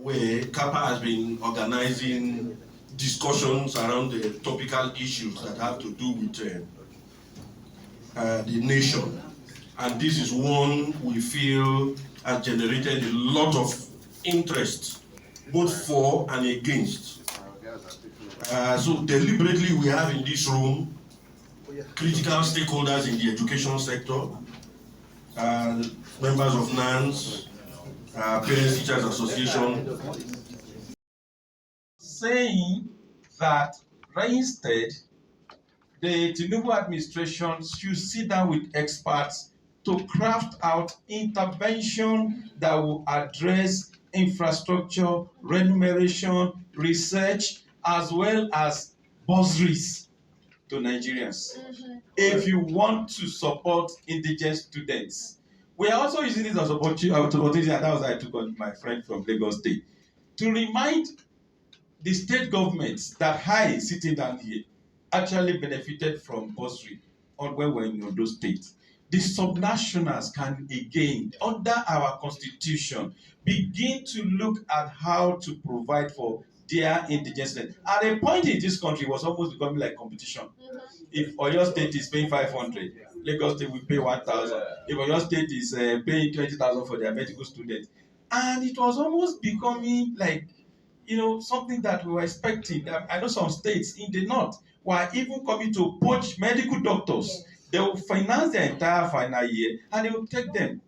where CAPPA has been organizing discussions around the topical issues that have to do with the nation. And this is one we feel has generated a lot of interest, both for and against. So deliberately we have in this room critical stakeholders in the education sector, members of NANS, Parents Teachers Association, saying that instead the Tinubu administration should sit down with experts to craft out intervention that will address infrastructure, remuneration, research, as well as bursaries to Nigerians. If you want to support indigent students, we are also using this as an opportunity, and that was I took on my friend from Lagos State, to remind the state governments that I, sitting down here, actually benefited from bursary when we were in those states. The subnationals can again, under our constitution, begin to look at how to provide for their indigent students. At a point in this country, it was almost becoming like competition. If Oyo State is paying 500, Lagos State will pay 1,000. If Oyo State is paying 20,000 for their medical students, and it was almost becoming like, something that we were expecting. I know some states in the north were even coming to poach medical doctors. They will finance their entire final year and they will take them.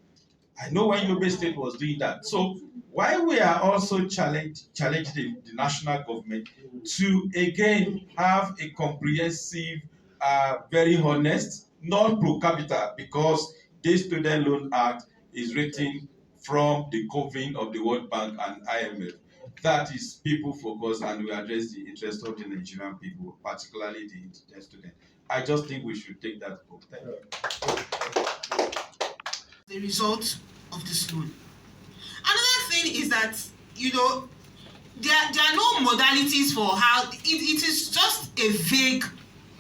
I know when Yobe State was doing that. So while we are also challenging the national government to again have a comprehensive, very honest, not pro capita, because this Student Loan Act is written from the coven of the World Bank and IMF. That is people focused, and we address the interests of the Nigerian people, particularly the indigent students. I just think we should take that up. Thank you. The result of this loan. Another thing is that, there are no modalities for how, it is just a vague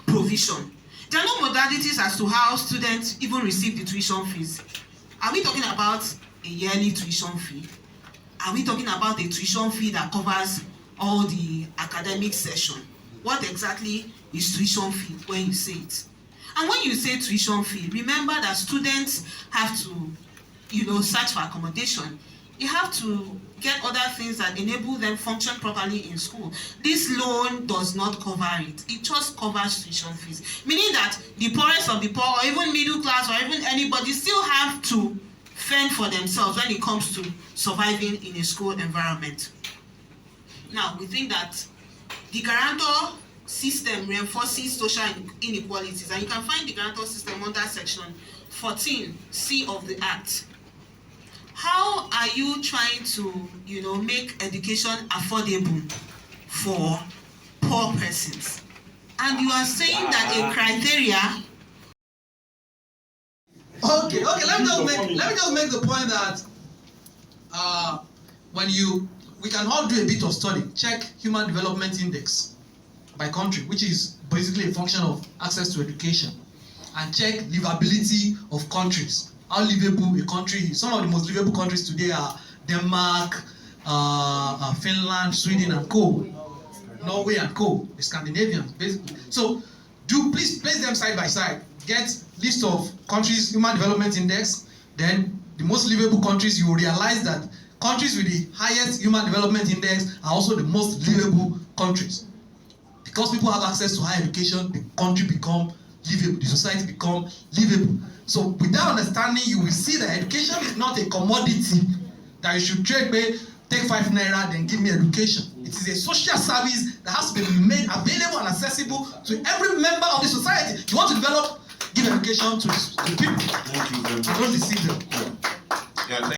provision. There are no modalities as to how students even receive the tuition fees. Are we talking about a yearly tuition fee? Are we talking about a tuition fee that covers all the academic session? What exactly is tuition fee when you say it? And when you say tuition fee, remember that students have to, search for accommodation. You have to get other things that enable them function properly in school. This loan does not cover it. It just covers tuition fees. Meaning that the poorest of the poor, or even middle class, or even anybody, still have to fend for themselves when it comes to surviving in a school environment. Now, we think that the guarantor system reinforces social inequalities, and you can find the guarantor system under section 14C of the Act. How are you trying to, make education affordable for poor persons? And you are saying that a criteria. Okay. Let me just make the point that we can all do a bit of study. Check Human Development Index by country, which is basically a function of access to education, and check livability of countries. How livable a country is. Some of the most livable countries today are Denmark, Finland, Sweden, and co. Norway and co. The Scandinavians, basically. So, please place them side by side. Get list of countries, Human Development Index, then the most livable countries. You will realize that countries with the highest Human Development Index are also the most livable countries. Because people have access to higher education, the country become livable, the society become livable. So with that understanding, you will see that education is not a commodity that you should trade, take 5 naira, then give me education. It is a social service that has to be made available and accessible to every member of the society. You want to develop, give education to the people. Thank you very much. Don't deceive them. Thank you.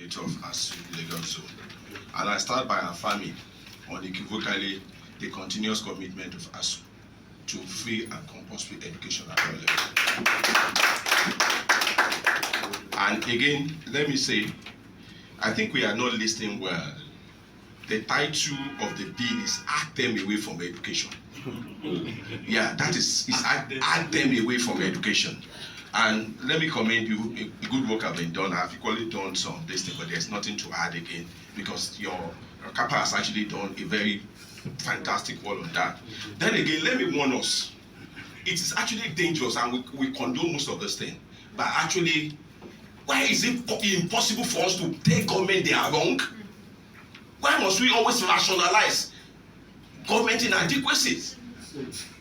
Of ASU Lagos Zone. And I start by affirming unequivocally the continuous commitment of ASU to free and compulsory education at all levels. And again, let me say, I think we are not listening well. The title of the bill is "Hack Them Away from Education." Yeah, that is act them away from education. And let me commend you, a good work has been done. I've equally done some this thing, but there's nothing to add again because your CAPPA has actually done a very fantastic work on that. Then again, let me warn us. It is actually dangerous, and we condone most of this thing. But actually, why is it impossible for us to tell government they are wrong? Why must we always rationalize government inadequacies?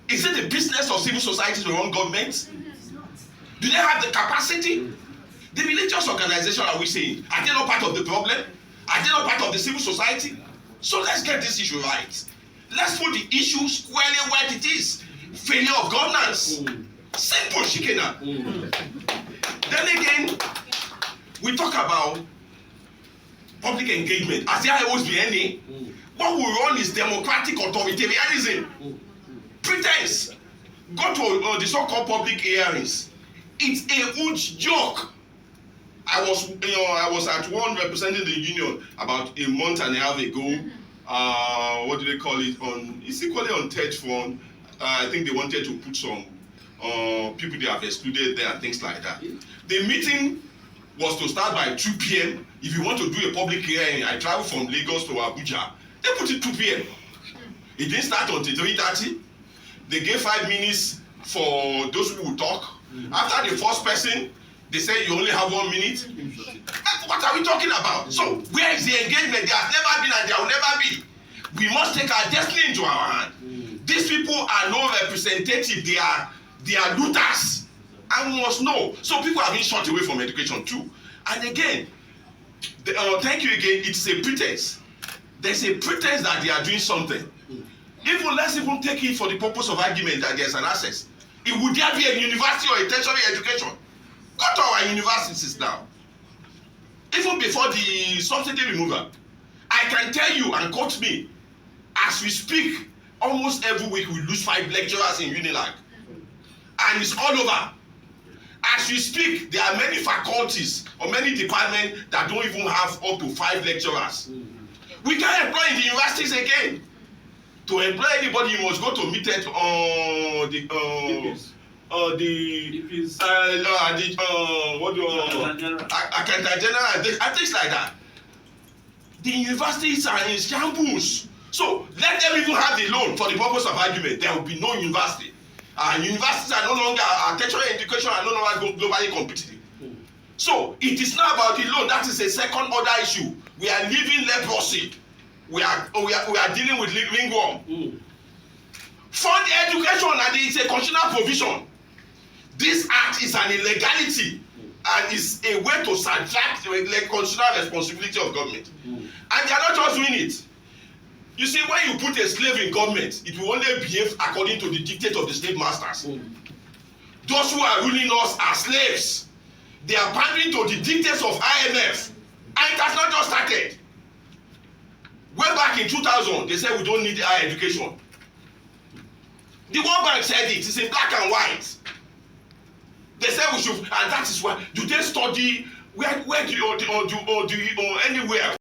Is it the business of civil society to run government? Do they have the capacity? The religious organization, are we saying, are they not part of the problem? Are they not part of the civil society? So let's get this issue right. Let's put the issue squarely where it is. Failure of governance. Simple shikena. Then again, we talk about public engagement. As there always be any, what we run is democratic authoritarianism. Pretense. Go to the so-called public hearings. It's a huge joke. I was at one representing the union about a month and a half ago. What do they call it? It's equally on third front. I think they wanted to put some people they have excluded there and things like that. The meeting was to start by 2 p.m. If you want to do a public hearing, I travel from Lagos to Abuja. They put it 2 p.m. It didn't start until 3:30. They gave 5 minutes for those who will talk. After the first person, they say you only have 1 minute. What are we talking about? So where is the engagement? There has never been and there will never be. We must take our destiny into our hand. These people are no representative. They are looters, and we must know. So people are being shut away from education too. And again, thank you again. It's a pretense. There's a pretense that they are doing something. Let's even take it for the purpose of argument that there's an access. Would there be a university or a tertiary education? Go to our universities now. Even before the subsidy removal, I can tell you and quote me, as we speak, almost every week we lose 5 lecturers in Unilag. And it's all over. As we speak, there are many faculties or many departments that don't even have up to 5 lecturers. We can't employ in the universities again. To employ anybody, you must go to meet on accountant general and things like that. The universities are in shambles. So let them even have the loan for the purpose of argument. There will be no university. Universities are no longer, tertiary education are no longer globally competitive. So it is not about the loan. That is a second order issue. We are living leprosy. We are dealing with ringworm. Fund education, and it's a constitutional provision. This act is an illegality and is a way to subtract the constitutional responsibility of government. And they are not just doing it. You see, when you put a slave in government, it will only behave according to the dictate of the slave masters. Those who are ruling us are slaves. They are pandering to the dictates of IMF. And it has not just started. Way back in 2000, they said we don't need higher education. The World Bank said it. It's in black and white. They said we should, and that is why. Do they study where do you anywhere?